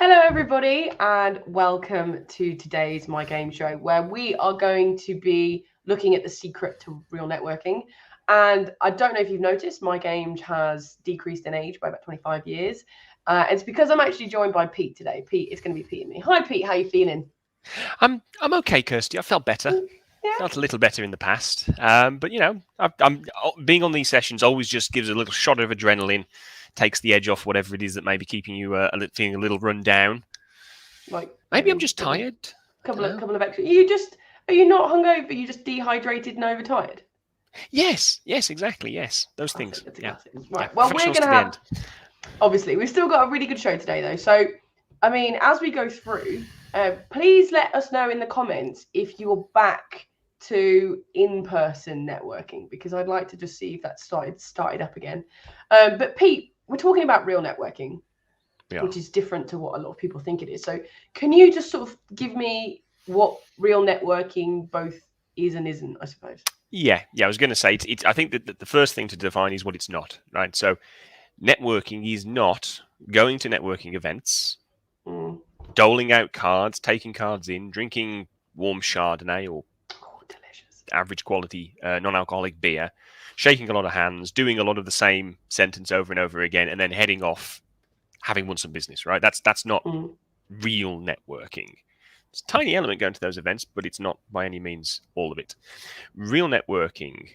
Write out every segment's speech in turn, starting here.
Hello, everybody, and welcome to today's Mike Ames show, where we are going to be looking at the secret to real networking. And I don't know if you've noticed, Mike Ames has decreased in age by about 25 years. It's because I'm actually joined by Pete today. Pete, it's going to be Pete and me. Hi, Pete. How you feeling? I'm okay, Kirsty. I felt better. Yeah. Felt a little better in the past. But I'm being on these sessions always just gives a little shot of adrenaline, takes the edge off whatever it is that may be keeping you feeling a little run down. Like Maybe I'm just tired. Couple of extra. Are you not hungover? You just dehydrated and overtired? Yes, exactly. Yes, those things. Yeah. Right. Yeah, Well, we're going to have. end. Obviously, we've still got a really good show today, though. So, I mean, as we go through, please let us know in the comments if you're back to in-person networking, because I'd like to just see if that started up again. But Pete, we're talking about real networking, which is different to what a lot of people think it is. So, can you just sort of give me what real networking both is and isn't, I suppose? Yeah. I was going to say, I think that the first thing to define is what it's not, right? So, networking is not going to networking events, doling out cards, taking cards in, drinking warm chardonnay or delicious average quality non-alcoholic beer, shaking a lot of hands, doing a lot of the same sentence over and over again, and then heading off having won some business, right? That's not real networking. It's a tiny element going to those events, but it's not by any means all of it. Real networking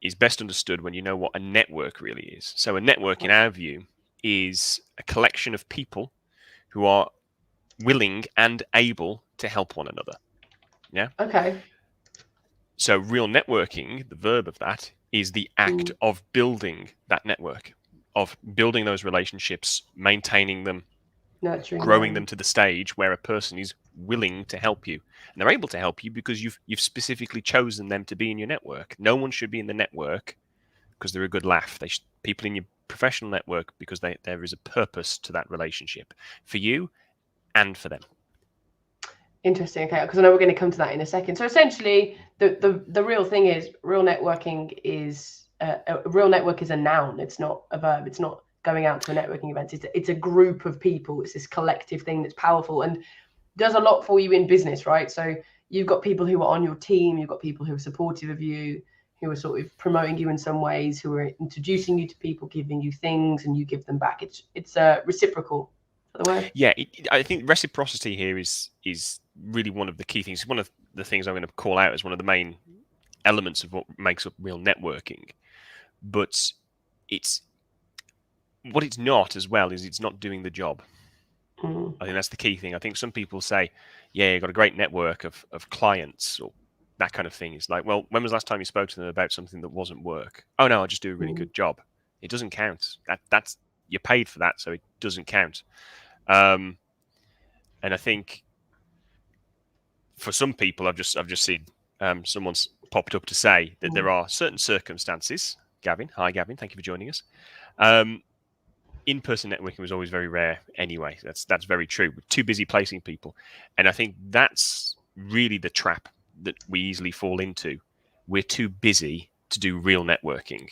is best understood when you know what a network really is. So a network, in our view, is a collection of people who are willing and able to help one another. Yeah? Okay. So real networking, the verb of that, is the act of building that network, of building those relationships, maintaining them, nurturing growing them to the stage where a person is willing to help you. And they're able to help you because you've specifically chosen them to be in your network. No one should be in the network because they're a good laugh. People in your professional network because there is a purpose to that relationship for you and for them. Interesting. Okay, because I know we're going to come to that in a second. So essentially, the real thing is real networking is a real network is a noun. It's not a verb. It's not going out to a networking event. It's a group of people. It's this collective thing that's powerful and does a lot for you in business, right? So you've got people who are on your team. You've got people who are supportive of you, who are sort of promoting you in some ways, who are introducing you to people, giving you things, and you give them back. It's reciprocal. The word? Yeah, I think reciprocity here is really one of the key things. One of the things I'm going to call out as one of the main elements of what makes up real networking. But what it's not as well is it's not doing the job. I think that's the key thing. I think some people say, yeah, you've got a great network of clients or that kind of thing. It's like, well, when was the last time you spoke to them about something that wasn't work? Oh, no, I just do a really good job. It doesn't count. That's you're paid for that, so it doesn't count. And I think for some people, I've just seen someone's popped up to say that there are certain circumstances. Gavin, hi Gavin, thank you for joining us. In-person networking was always very rare anyway. That's very true. We're too busy placing people, and I think that's really the trap that we easily fall into. We're too busy to do real networking.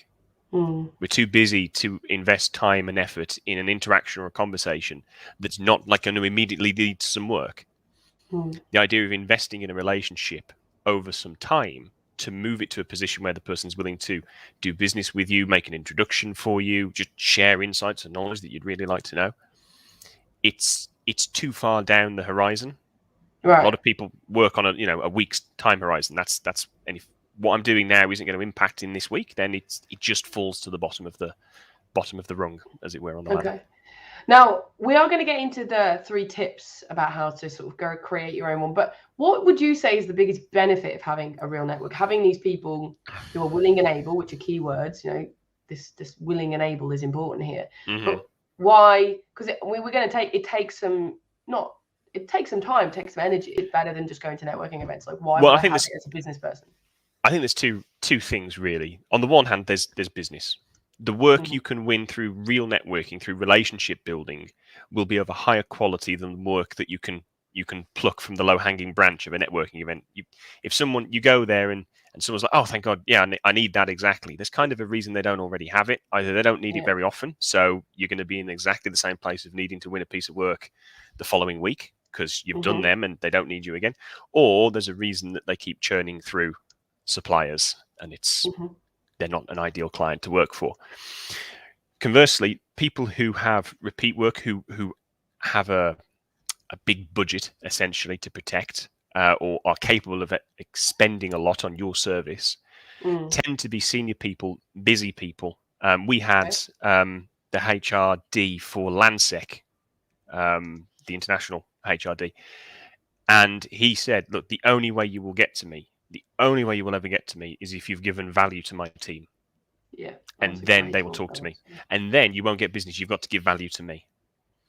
We're too busy to invest time and effort in an interaction or a conversation that's not like going to immediately lead to some work. The idea of investing in a relationship over some time to move it to a position where the person's willing to do business with you, make an introduction for you, just share insights and knowledge that you'd really like to know. It's too far down the horizon. Right. A lot of people work on a week's time horizon. And if what I'm doing now isn't going to impact in this week, then it just falls to the bottom of the rung, as it were, on the ladder. Now, we are going to get into the 3 tips about how to sort of go create your own one. But what would you say is the biggest benefit of having a real network? Having these people who are willing and able, which are key words, this willing and able is important here. But why? Because we're going to it takes some time, it takes some energy. It's better than just going to networking events. Like, why would I have it as a business person? I think there's two things, really. On the one hand, there's business. The work you can win through real networking, through relationship building, will be of a higher quality than the work that you can you can pluck from the low-hanging branch of a networking event. If you go there and someone's like, oh, thank God, yeah, I need that exactly. There's kind of a reason they don't already have it. Either they don't need it very often, so you're going to be in exactly the same place of needing to win a piece of work the following week because you've done them and they don't need you again. Or there's a reason that they keep churning through suppliers and they're not an ideal client to work for. Conversely, people who have repeat work, who have a big budget essentially to protect or are capable of expending a lot on your service tend to be senior people, busy people. We had the HRD for Landsec, the international HRD, and he said, look, the only way you will get to me, the only way you will ever get to me is if you've given value to my team. Yeah. And then they will talk to me. And then you won't get business. You've got to give value to me.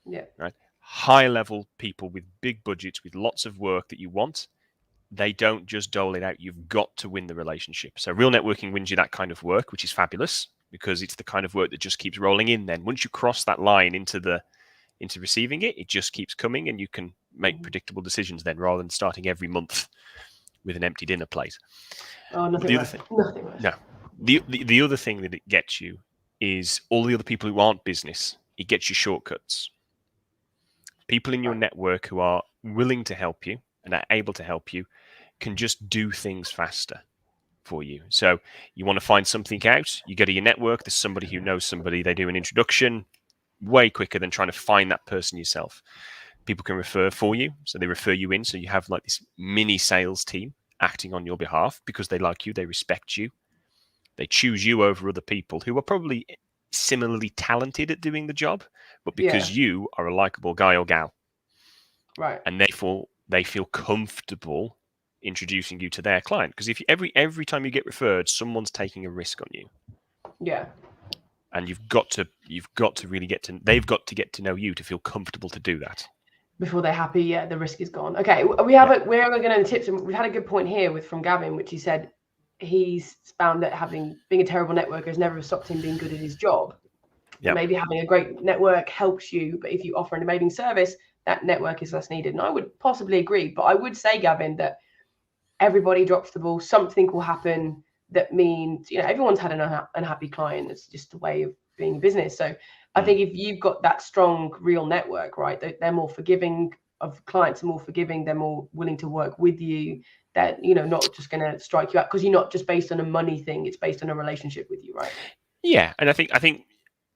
Yeah. Right. High level people with big budgets, with lots of work that you want, they don't just dole it out. You've got to win the relationship. So real networking wins you that kind of work, which is fabulous because it's the kind of work that just keeps rolling in. Then once you cross that line into receiving it, it just keeps coming and you can make predictable decisions then rather than starting every month with an empty dinner plate. Oh, nothing worse. Nothing worse. No. The other thing that it gets you is all the other people who aren't business. It gets you shortcuts. People in your network who are willing to help you and are able to help you can just do things faster for you. So you want to find something out, you go to your network, there's somebody who knows somebody, they do an introduction way quicker than trying to find that person yourself. People can refer for you, so they refer you in. So you have like this mini sales team acting on your behalf because they like you, they respect you. They choose you over other people who are probably similarly talented at doing the job, but because you are a likable guy or gal. Right. And therefore they feel comfortable introducing you to their client. Because if every time you get referred, someone's taking a risk on you. Yeah. And you've got to really they've got to get to know you to feel comfortable to do that. Before they're happy, the risk is gone. Okay, we're going to know the tips, and we've had a good point here from Gavin, which he said he's found that being a terrible networker has never stopped him being good at his job. Yep. Maybe having a great network helps you, but if you offer an amazing service, that network is less needed. And I would possibly agree, but I would say, Gavin, that everybody drops the ball. Something will happen that means, everyone's had an unhappy client. It's just a way of being a business. So I think if you've got that strong, real network, right, they're more forgiving of clients, are more forgiving. They're more willing to work with you. That, not just going to strike you out because you're not just based on a money thing. It's based on a relationship with you, right? Yeah. And I think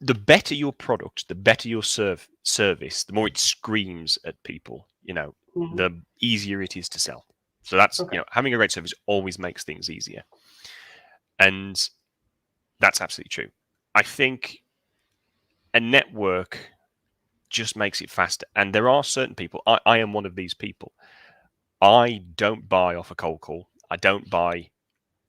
the better your product, the better your service, the more it screams at people, the easier it is to sell. So that's, having a great service always makes things easier. And that's absolutely true. I think a network just makes it faster. And there are certain people, I am one of these people. I don't buy off a cold call. I don't buy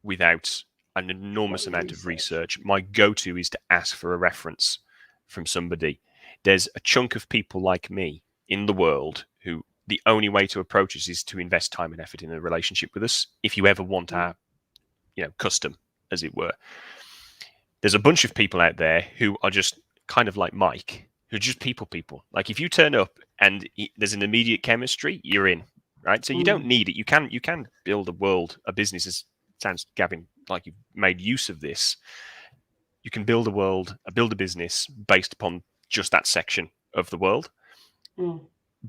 without an enormous amount of research. My go-to is to ask for a reference from somebody. There's a chunk of people like me in the world who the only way to approach us is to invest time and effort in a relationship with us. If you ever want our, custom, as it were. There's a bunch of people out there who are just kind of like Mike, who are just people. Like if you turn up and there's an immediate chemistry, you're in, right? So you don't need it. You can build a business. As sounds, Gavin, like you've made use of this. You can build a business based upon just that section of the world.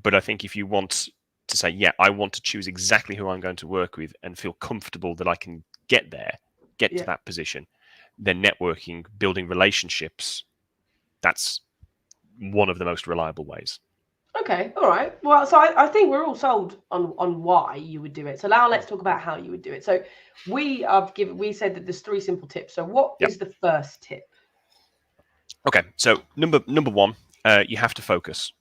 But I think if you want to say, I want to choose exactly who I'm going to work with and feel comfortable that I can get to that position, then networking, building relationships, that's one of the most reliable ways. Okay, all right. Well, so I think we're all sold on why you would do it. So now let's talk about how you would do it. So we said that there's 3 simple tips. So what is the first tip? Okay, so number one, you have to focus.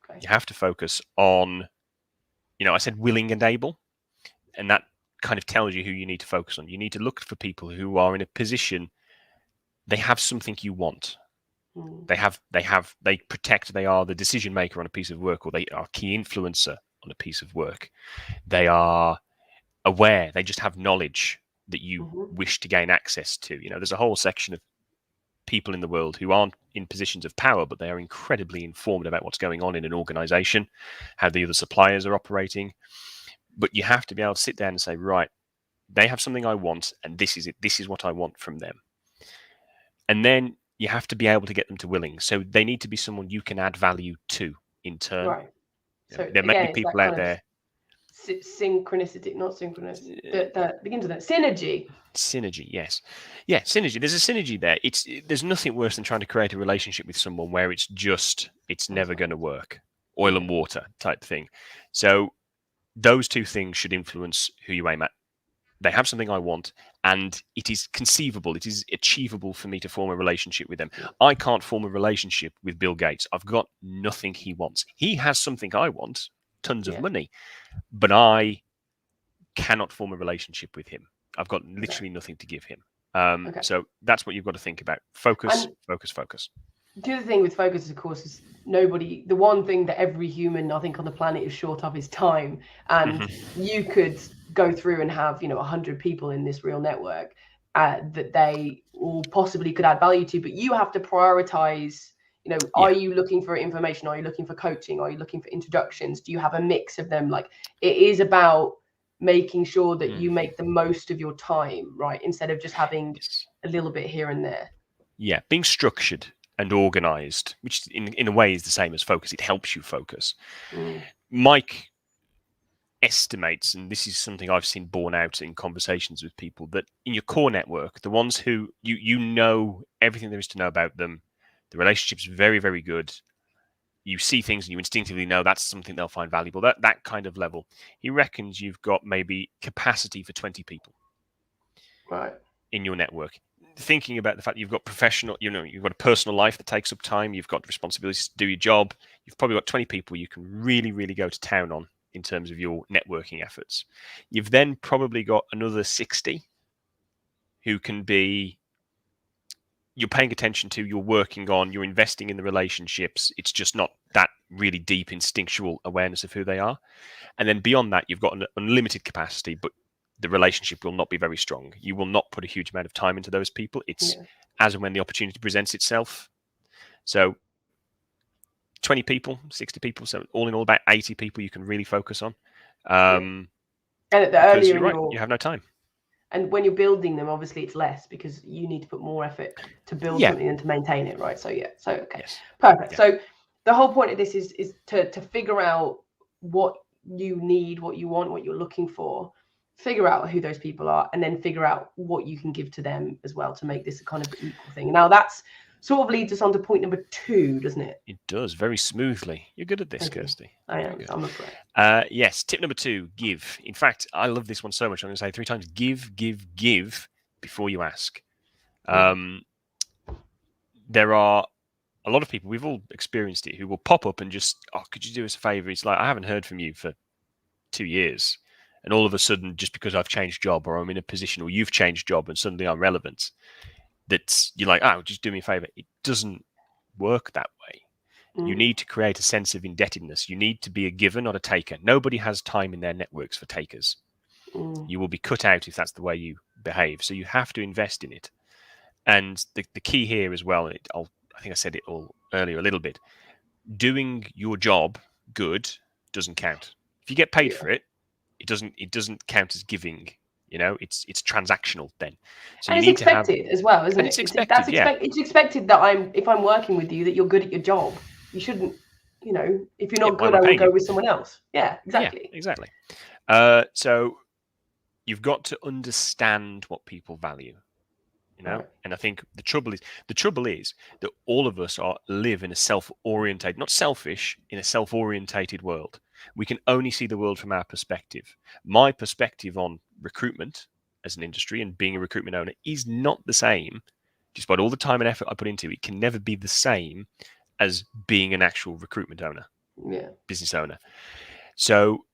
Okay. You have to focus on, I said willing and able, and that kind of tells you who you need to focus on. You need to look for people who are in a position, they have something you want. They are the decision maker on a piece of work, or they are a key influencer on a piece of work. They are aware, they just have knowledge that you wish to gain access to. There's a whole section of people in the world who aren't in positions of power, but they are incredibly informed about what's going on in an organization, how the other suppliers are operating. But you have to be able to sit down and say, right, they have something I want, and this is it. This is what I want from them. And then you have to be able to get them to willing. So they need to be someone you can add value to in turn. Right. So there may again, be people out there. Synchronicity, not synchronous. The begins with that. Synergy. Synergy, yes. Yeah, synergy. There's a synergy there. There's nothing worse than trying to create a relationship with someone where it's never going to work. Oil and water type thing. So those two things should influence who you aim at. They have something I want, and it is conceivable, it is achievable for me to form a relationship with them. I can't form a relationship with Bill Gates. I've got nothing he wants. He has something I want, tons of money, but I cannot form a relationship with him. I've got literally nothing to give him. So that's what you've got to think about. Focus, focus, focus. The other thing with focus, of course, is the one thing that every human, I think, on the planet is short of is time. And you could go through and have, 100 people in this real network that they all possibly could add value to, but you have to prioritize, are you looking for information? Are you looking for coaching? Are you looking for introductions? Do you have a mix of them? Like, it is about making sure that you make the most of your time, right? Instead of just having a little bit here and there. Yeah, being structured and organized, which in a way is the same as focus. It helps you focus. Mike estimates, and this is something I've seen borne out in conversations with people, that in your core network, the ones who you know everything there is to know about them, the relationship's very, very good. You see things and you instinctively know that's something they'll find valuable. That kind of level. He reckons you've got maybe capacity for 20 people in your network. Thinking about the fact that you've got professional, you've got a personal life that takes up time, you've got responsibilities to do your job, you've probably got 20 people you can really, really go to town on in terms of your networking efforts. You've then probably got another 60 who can be, you're paying attention to, you're working on, you're investing in the relationships. It's just not that really deep instinctual awareness of who they are. And then beyond that, you've got an unlimited capacity, but the relationship will not be very strong. You will not put a huge amount of time into those people. It's as and when the opportunity presents itself. So 20 people, 60 people, so all in all about 80 people you can really focus on. And at the earlier you have no time. And when you're building them, obviously it's less because you need to put more effort to build something and to maintain it, right? So perfect. Yeah. So the whole point of this is to figure out what you need, what you want, what you're looking for, figure out who those people are, and then figure out what you can give to them as well to make this a kind of equal thing. Now that's sort of leads us on to point number 2, doesn't it? It does, very smoothly. You're good at this, Kirsty. I am. I'm afraid. Yes, tip number 2, give. In fact, I love this one so much. I'm going to say 3 times, give before you ask. There are a lot of people, we've all experienced it, who will pop up and just, could you do us a favor? It's like, I haven't heard from you for 2 years. And all of a sudden, just because I've changed job or I'm in a position, or you've changed job and suddenly I'm relevant, that you're like, just do me a favor. It doesn't work that way. You need to create a sense of indebtedness. You need to be a giver, not a taker. Nobody has time in their networks for takers. You will be cut out if that's the way you behave. So you have to invest in it. And the key here as well, I think I said it all earlier a little bit, doing your job good doesn't count. If you get paid for it, it doesn't count as giving. It's transactional then. So and it's expected as well, isn't it? It's expected. It's expected that if I'm working with you, that you're good at your job. You shouldn't, if you're not good, I will go with someone else. Yeah, exactly. Yeah, exactly. So you've got to understand what people value. And I think the trouble is that all of us live in a self-orientated, not selfish, in a self-orientated world. We can only see the world from our perspective. My perspective on recruitment as an industry and being a recruitment owner is not the same. Despite all the time and effort I put into it, can never be the same as being an actual recruitment owner, business owner. So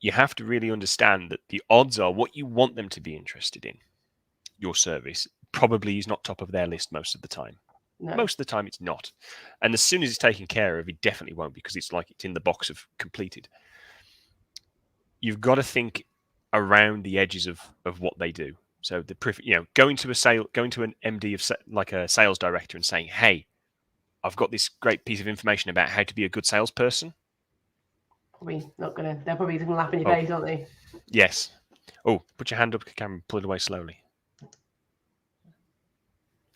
you have to really understand that the odds are what you want them to be interested in, your service, probably is not top of their list most of the time. No. Most of the time it's not. And as soon as it's taken care of, it definitely won't, because it's like it's in the box of completed. You've got to think around the edges of what they do. So going to an MD of like a sales director and saying, "Hey, I've got this great piece of information about how to be a good salesperson." Probably not gonna. They're probably gonna laugh in your face, aren't they? Yes. Oh, put your hand up, Cameron. Pull it away slowly. I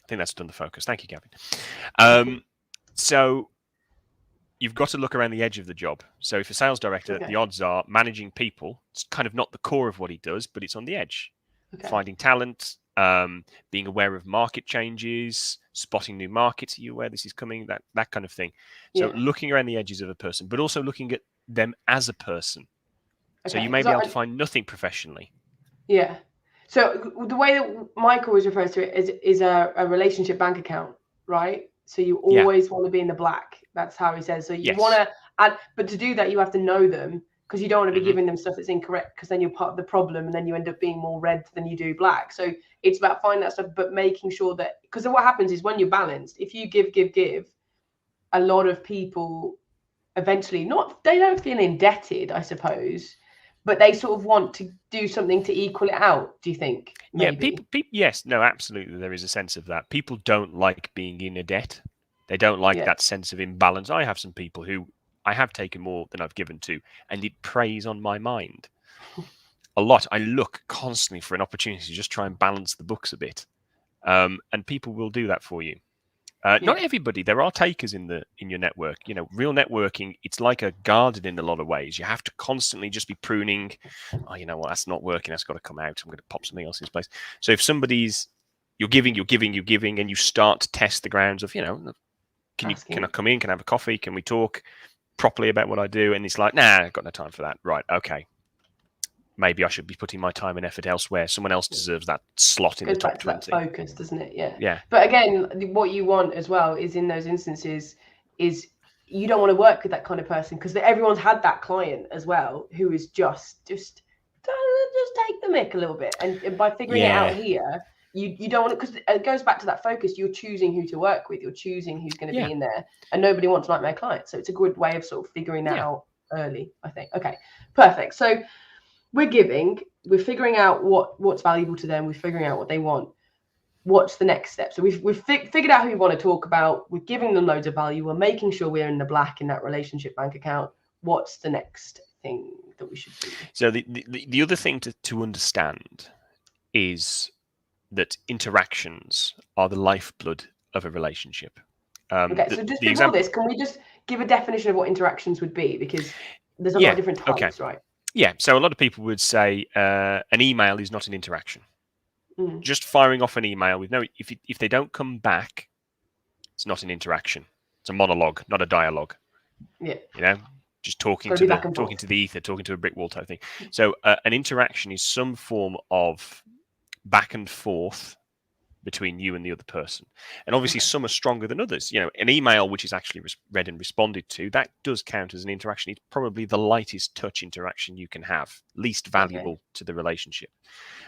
think that's done the focus. Thank you, Gavin. So you've got to look around the edge of the job. So if a sales director, the odds are managing people, it's kind of not the core of what he does, but it's on the edge. Finding talent, being aware of market changes, spotting new markets. Are you aware this is coming? That kind of thing. So looking around the edges of a person, but also looking at them as a person. So you may be able to find nothing professionally. Yeah. So the way that Mike always refers to it is a relationship bank account, right? So you always want to be in the black. That's how he says. So you want to add, but to do that, you have to know them, because you don't want to be giving them stuff that's incorrect, because then you're part of the problem and then you end up being more red than you do black. So it's about finding that stuff, but making sure that, because what happens is when you're balanced, if you give, a lot of people eventually they don't feel indebted, I suppose, but they sort of want to do something to equal it out. Do you think? Maybe? Yeah, people, yes, no, absolutely. There is a sense of that. People don't like being in a debt. They don't like that sense of imbalance. I have some people who I have taken more than I've given to, and it preys on my mind a lot. I look constantly for an opportunity to just try and balance the books a bit, and people will do that for you. Not everybody. There are takers in your network. Real networking, it's like a garden in a lot of ways. You have to constantly just be pruning. Oh, you know what? That's not working. That's got to come out. I'm going to pop something else in its place. So if you're giving, and you start to test the grounds of, can I come in? Can I have a coffee? Can we talk properly about what I do? And it's like, nah, I've got no time for that. Right. Okay. Maybe I should be putting my time and effort elsewhere. Someone else deserves that slot in the top 20. That focus, doesn't it? Yeah. But again, what you want as well is, in those instances, is you don't want to work with that kind of person, because everyone's had that client as well who is just take the mick a little bit. And by figuring it out here, you don't want to, because it goes back to that focus. You're choosing who to work with. You're choosing who's going to be in there, and nobody wants nightmare clients. So it's a good way of sort of figuring that out early, I think. Okay, perfect. So we're figuring out what's valuable to them. We're figuring out what they want. What's the next step? So we've figured out who we want to talk about. We're giving them loads of value. We're making sure we're in the black in that relationship bank account. What's the next thing that we should do? So the other thing to understand is that interactions are the lifeblood of a relationship. Okay, so just before this, can we just give a definition of what interactions would be? Because there's a lot of different types, right? Yeah, so a lot of people would say an email is not an interaction. Just firing off an email with if they don't come back, it's not an interaction. It's a monologue, not a dialogue. Yeah. Just talking to the ether, talking to a brick wall type thing. So an interaction is some form of back and forth between you and the other person. And obviously some are stronger than others. An email which is actually read and responded to, that does count as an interaction. It's probably the lightest touch interaction you can have, least valuable to the relationship.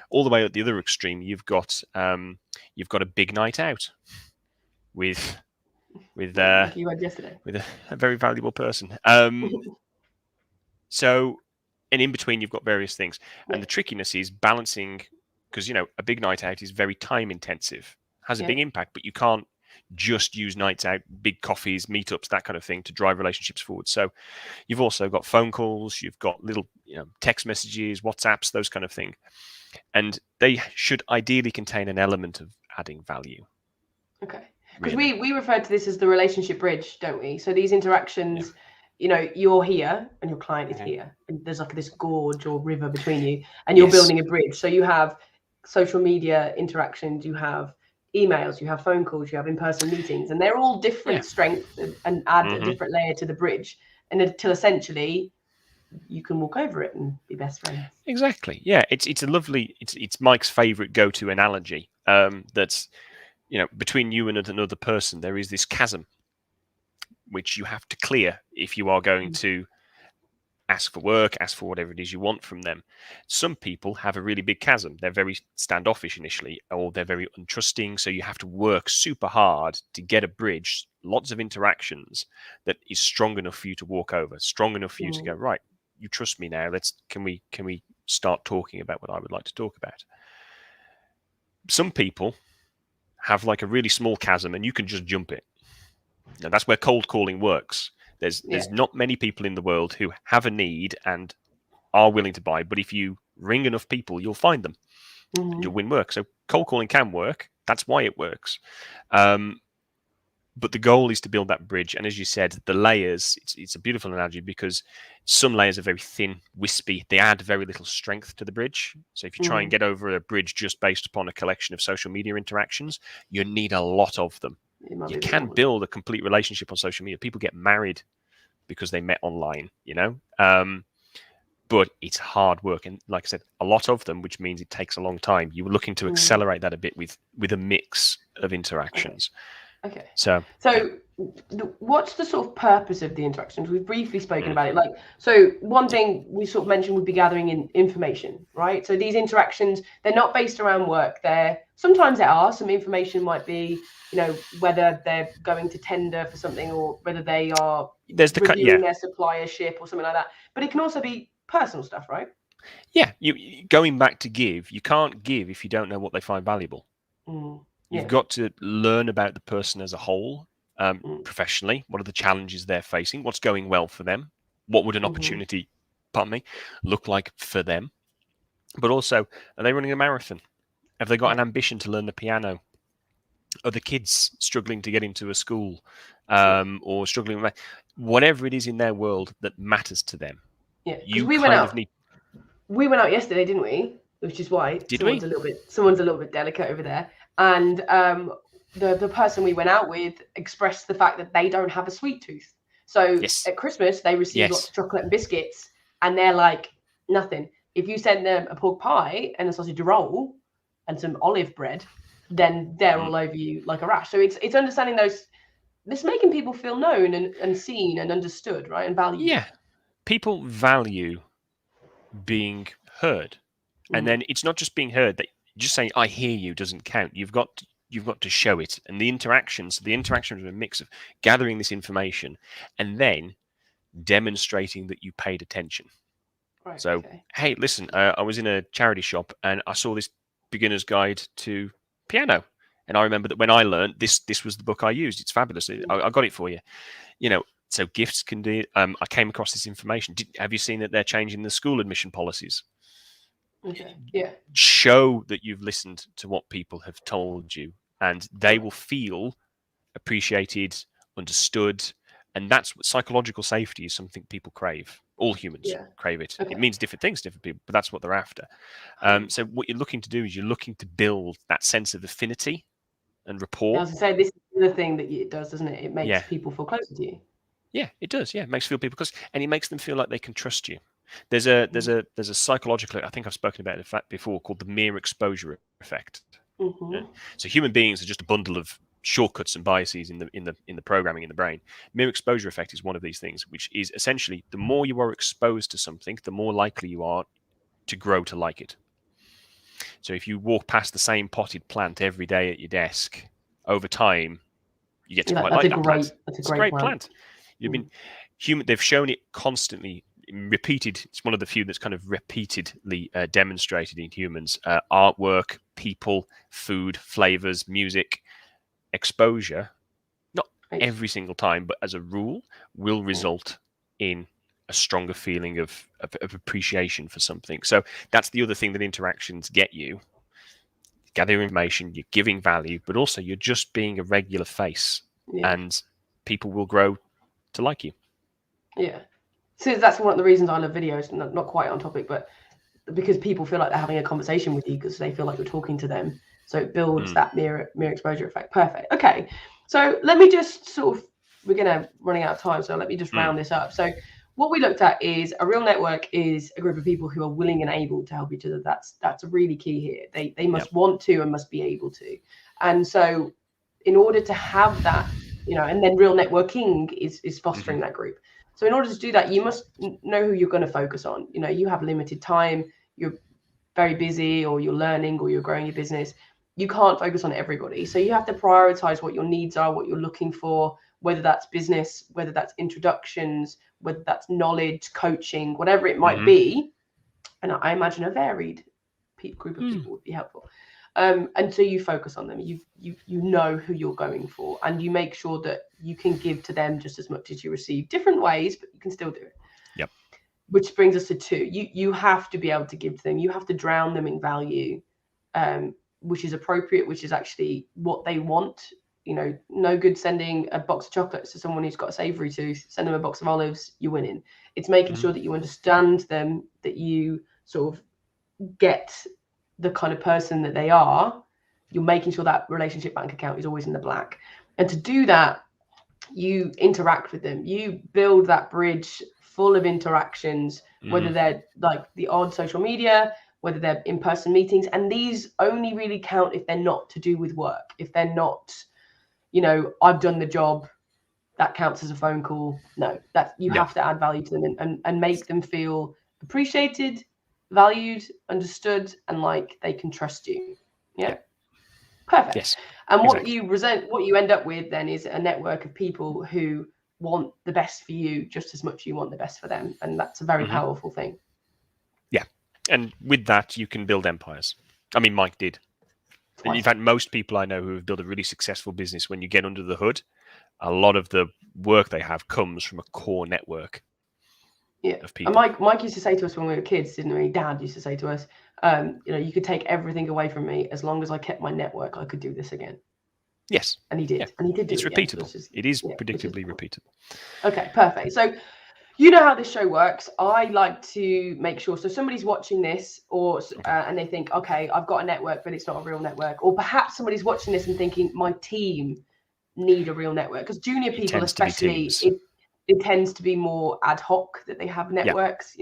All the way at the other extreme, you've got a big night out with like you had yesterday, with a very valuable person. So, and in between, you've got various things, and the trickiness is balancing, because a big night out is very time intensive, has a big impact, but you can't just use nights out, big coffees, meetups, that kind of thing to drive relationships forward. So you've also got phone calls, you've got little text messages, WhatsApps, those kind of thing, and they should ideally contain an element of adding value. Okay, because we refer to this as the relationship bridge, don't we? So these interactions, you're here and your client is here, and there's like this gorge or river between you, and you're building a bridge. So you have social media interactions, you have emails, you have phone calls, you have in-person meetings, and they're all different strengths and add a different layer to the bridge, and until essentially you can walk over it and be best friends. Exactly. Yeah, it's a lovely. It's Mike's favorite go-to analogy. That's between you and another person, there is this chasm which you have to clear if you are going to ask for work, ask for whatever it is you want from them. Some people have a really big chasm. They're very standoffish initially, or they're very untrusting. So you have to work super hard to get a bridge, lots of interactions that is strong enough for you to walk over, strong enough for you to go, right, you trust me now. Can we start talking about what I would like to talk about? some people have like a really small chasm and you can just jump it. Now, that's where cold calling works. There's not many people in the world who have a need and are willing to buy, but if you ring enough people, you'll find them. And you'll win work. So cold calling can work. That's why it works. But the goal is to build that bridge. And as you said, the layers, it's a beautiful analogy because some layers are very thin, wispy. They add very little strength to the bridge. So if you try and get over a bridge just based upon a collection of social media interactions, you need a lot of them. You can build a complete relationship on social media. People get married because they met online, you know? But it's hard work. And like I said, a lot of them, which means it takes a long time. You were looking to accelerate that a bit with a mix of interactions. Okay. So what's the sort of purpose of the interactions? We've briefly spoken about it. Like, so one thing we sort of mentioned would be gathering in information, right? So these interactions, they're not based around work. Sometimes there are some information might be, you know, whether they're going to tender for something or whether they are reviewing their suppliership or something like that. But it can also be personal stuff, right? Yeah. Going back to give, you can't give if you don't know what they find valuable. You've got to learn about the person as a whole, professionally. What are the challenges they're facing? What's going well for them? What would an opportunity, look like for them? But also, are they running a marathon? Have they got an ambition to learn the piano? Are the kids struggling to get into a school or struggling with whatever it is in their world that matters to them? Yeah, we went out yesterday, didn't we? Which is why someone's a little bit delicate over there. And the person we went out with expressed the fact that they don't have a sweet tooth. So at Christmas, they receive lots of chocolate and biscuits, and they're like, nothing. If you send them a pork pie and a sausage roll and some olive bread, then they're all over you like a rash. So it's understanding this making people feel known and seen and understood, right? And valued. Yeah. People value being heard. And then it's not just being heard, that just saying I hear you doesn't count. You've got to show it. And the interactions are a mix of gathering this information and then demonstrating that you paid attention. Right, so hey, listen, I was in a charity shop and I saw this beginner's guide to piano, and I remember that when I learned this was the book I used. It's fabulous. I got it for you. You know, so gifts can do. I came across this information. Have you seen that they're changing the school admission policies? Okay. Yeah. Show that you've listened to what people have told you, and they will feel appreciated, understood, and that's what psychological safety is. Something people crave. All humans crave it. It means different things to different people, but that's what they're after. So what you're looking to do is you're looking to build that sense of affinity and rapport. I was going to say, this is the thing that it does, doesn't it? It makes people feel closer to you. Yeah, it does. Yeah, it makes people and it makes them feel like they can trust you. There's a psychological, I think I've spoken about it before, called the mere exposure effect. So human beings are just a bundle of shortcuts and biases in the programming in the brain. Mere exposure effect is one of these things, which is essentially the more you are exposed to something, the more likely you are to grow to like it. So if you walk past the same potted plant every day at your desk, over time, you get to quite like that plant. It's a great plant. They've shown it constantly. Repeated. It's one of the few that's kind of repeatedly demonstrated in humans. Artwork, people, food, flavors, music, exposure, not every single time, but as a rule, will result in a stronger feeling of appreciation for something. So that's the other thing that interactions get you. Gathering information, you're giving value, but also you're just being a regular face, and people will grow to like you. Yeah. So that's one of the reasons I love videos, not quite on topic, but because people feel like they're having a conversation with you because they feel like you're talking to them. So it builds that mirror exposure effect. Perfect. Okay. So let me just we're running out of time. So let me just round this up. So what we looked at is a real network is a group of people who are willing and able to help each other. That's really key here. They must want to and must be able to. And so in order to have that, and then real networking is fostering that group. So in order to do that, you must know who you're going to focus on. You have limited time, you're very busy, or you're learning, or you're growing your business. You can't focus on everybody. So you have to prioritize what your needs are, what you're looking for, whether that's business, whether that's introductions, whether that's knowledge, coaching, whatever it might be. And I imagine a varied group of people would be helpful. And so you focus on them. You know who you're going for, and you make sure that you can give to them just as much as you receive. Different ways, but you can still do it. Yep. Which brings us to 2. You have to be able to give to them. You have to drown them in value, which is appropriate, which is actually what they want. No good sending a box of chocolates to someone who's got a savoury tooth. Send them a box of olives, you're winning. It's making sure that you understand them, that you sort of get the kind of person that they are. You're making sure that relationship bank account is always in the black. And to do that, you interact with them. You build that bridge full of interactions, whether they're like the odd social media, whether they're in-person meetings. And these only really count if they're not to do with work. If they're not, I've done the job, that counts as a phone call. No, that you have to add value to them and make them feel appreciated, valued, understood, and like they can trust you. Yeah. Perfect. Yes. And what you end up with then is a network of people who want the best for you just as much as you want the best for them. And that's a very powerful thing. Yeah. And with that, you can build empires. I mean, Mike did. In fact, most people I know who have built a really successful business, when you get under the hood, a lot of the work they have comes from a core network of people. And Mike used to say to us when we were kids, didn't he? Dad used to say to us, you could take everything away from me as long as I kept my network, I could do this again. Yes. And he did. Yeah. And he did do it's it repeatable. Again, it is predictably repeatable. Okay, perfect. So you know how this show works. I like to make sure, so somebody's watching this and they think, okay, I've got a network, but it's not a real network. Or perhaps somebody's watching this and thinking, my team need a real network. Because junior people especially, it tends to be more ad hoc that they have networks.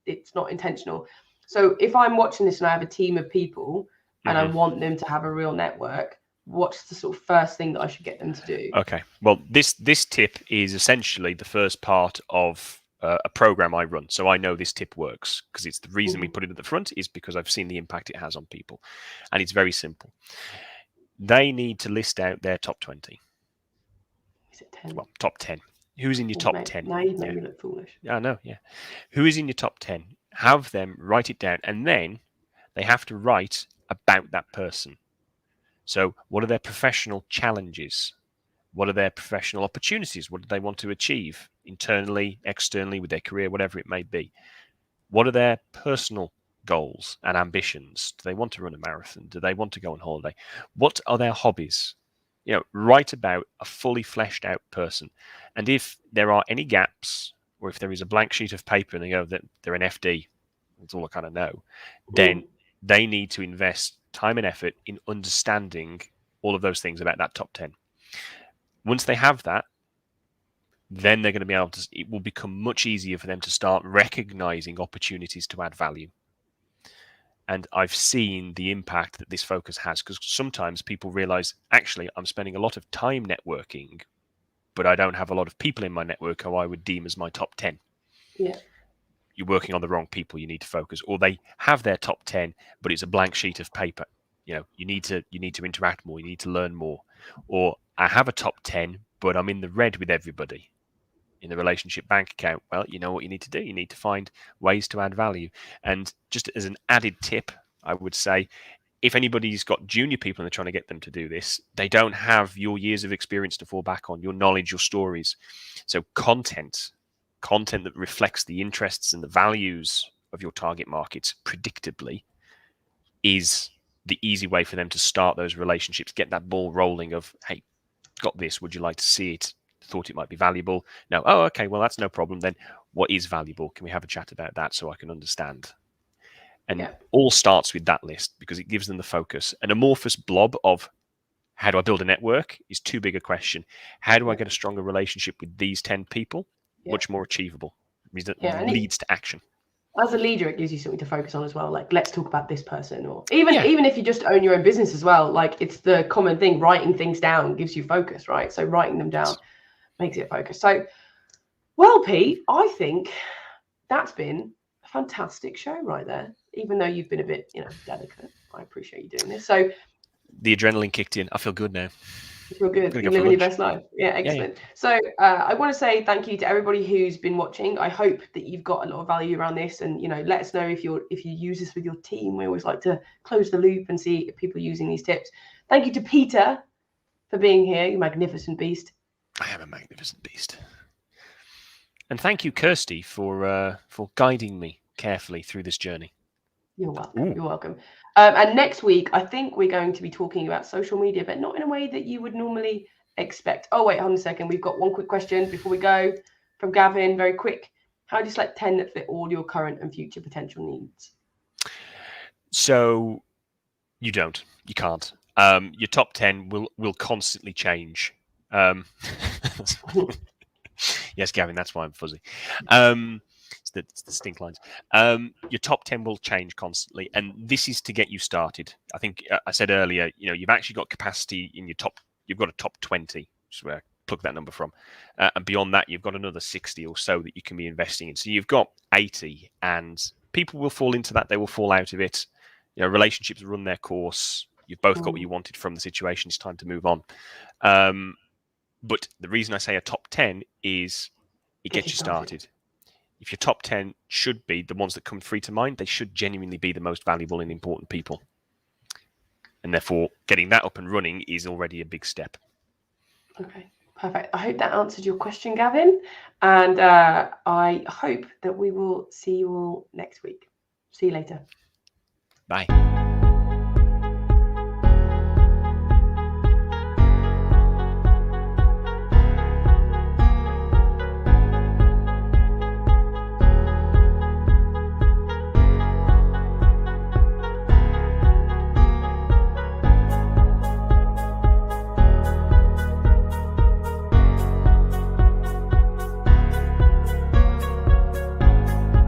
It's not intentional. So if I'm watching this and I have a team of people and I want them to have a real network, what's the sort of first thing that I should get them to do? Okay. Well, this tip is essentially the first part of a program I run. So I know this tip works because it's the reason we put it at the front is because I've seen the impact it has on people. And it's very simple. They need to list out their top 20. Is it 10? Well, top 10. Who's in your top 10? Now you've made me look foolish. I know, yeah. Who is in your top 10? Have them write it down. And then they have to write about that person. So what are their professional challenges? What are their professional opportunities? What do they want to achieve internally, externally, with their career, whatever it may be? What are their personal goals and ambitions? Do they want to run a marathon? Do they want to go on holiday? What are their hobbies? Write about a fully fleshed out person. And if there are any gaps, or if there is a blank sheet of paper and they go that they're an FD, that's all I kind of know, then they need to invest time and effort in understanding all of those things about that top 10. Once they have that, then they're going to be able to, it will become much easier for them to start recognizing opportunities to add value. And I've seen the impact that this focus has, because sometimes people realize, actually, I'm spending a lot of time networking, but I don't have a lot of people in my network who I would deem as my top 10. Yeah. You're working on the wrong people. You need to focus. Or they have their top 10, but it's a blank sheet of paper. You need to interact more. You need to learn more. Or I have a top 10, but I'm in the red with everybody in the relationship bank account. Well, you know what you need to do. You need to find ways to add value. And just as an added tip, I would say, if anybody's got junior people and they're trying to get them to do this, they don't have your years of experience to fall back on, your knowledge, your stories. So content that reflects the interests and the values of your target markets predictably is the easy way for them to start those relationships, get that ball rolling of, hey, got this, would you like to see it? Thought it might be valuable. No, oh, okay, well, that's no problem. Then what is valuable? Can we have a chat about that so I can understand? And all starts with that list because it gives them the focus. An amorphous blob of how do I build a network is too big a question. How do I get a stronger relationship with these 10 people? Much more achievable. It leads to action. As a leader, it gives you something to focus on as well. Like, let's talk about this person, or even if you just own your own business as well. Like, it's the common thing. Writing things down gives you focus, right? So writing them down makes it focus. So, well, Pete, I think that's been a fantastic show right there. Even though you've been a bit, delicate, I appreciate you doing this. So the adrenaline kicked in. I feel good now. You feel good. Gonna You're go for living your lunch. best life. Yeah, excellent. Yeah. So I want to say thank you to everybody who's been watching. I hope that you've got a lot of value around this, and let us know if you use this with your team. We always like to close the loop and see if people are using these tips. Thank you to Peter for being here, you magnificent beast. I am a magnificent beast. And thank you, Kirsty, for guiding me carefully through this journey. You're welcome. Ooh. You're welcome. And next week, I think we're going to be talking about social media, but not in a way that you would normally expect. Oh, wait, hold on a second. We've got one quick question before we go from Gavin. Very quick. How do you select 10 that fit all your current and future potential needs? So you don't. You can't. Your top 10 will constantly change. Yes, Gavin, that's why I'm fuzzy. It's the stink lines. Your top 10 will change constantly, and this is to get you started. I think I said earlier, you've actually got capacity in your top. You've got a top 20, which is where I plug that number from, and beyond that, you've got another 60 or so that you can be investing in. So you've got 80, and people will fall into that. They will fall out of it. Relationships run their course. You've both got what you wanted from the situation. It's time to move on. But the reason I say a top 10 is it gets you started. If your top 10 should be the ones that come free to mind, they should genuinely be the most valuable and important people. And therefore, getting that up and running is already a big step. Okay, perfect. I hope that answered your question, Gavin. And I hope that we will see you all next week. See you later. Bye.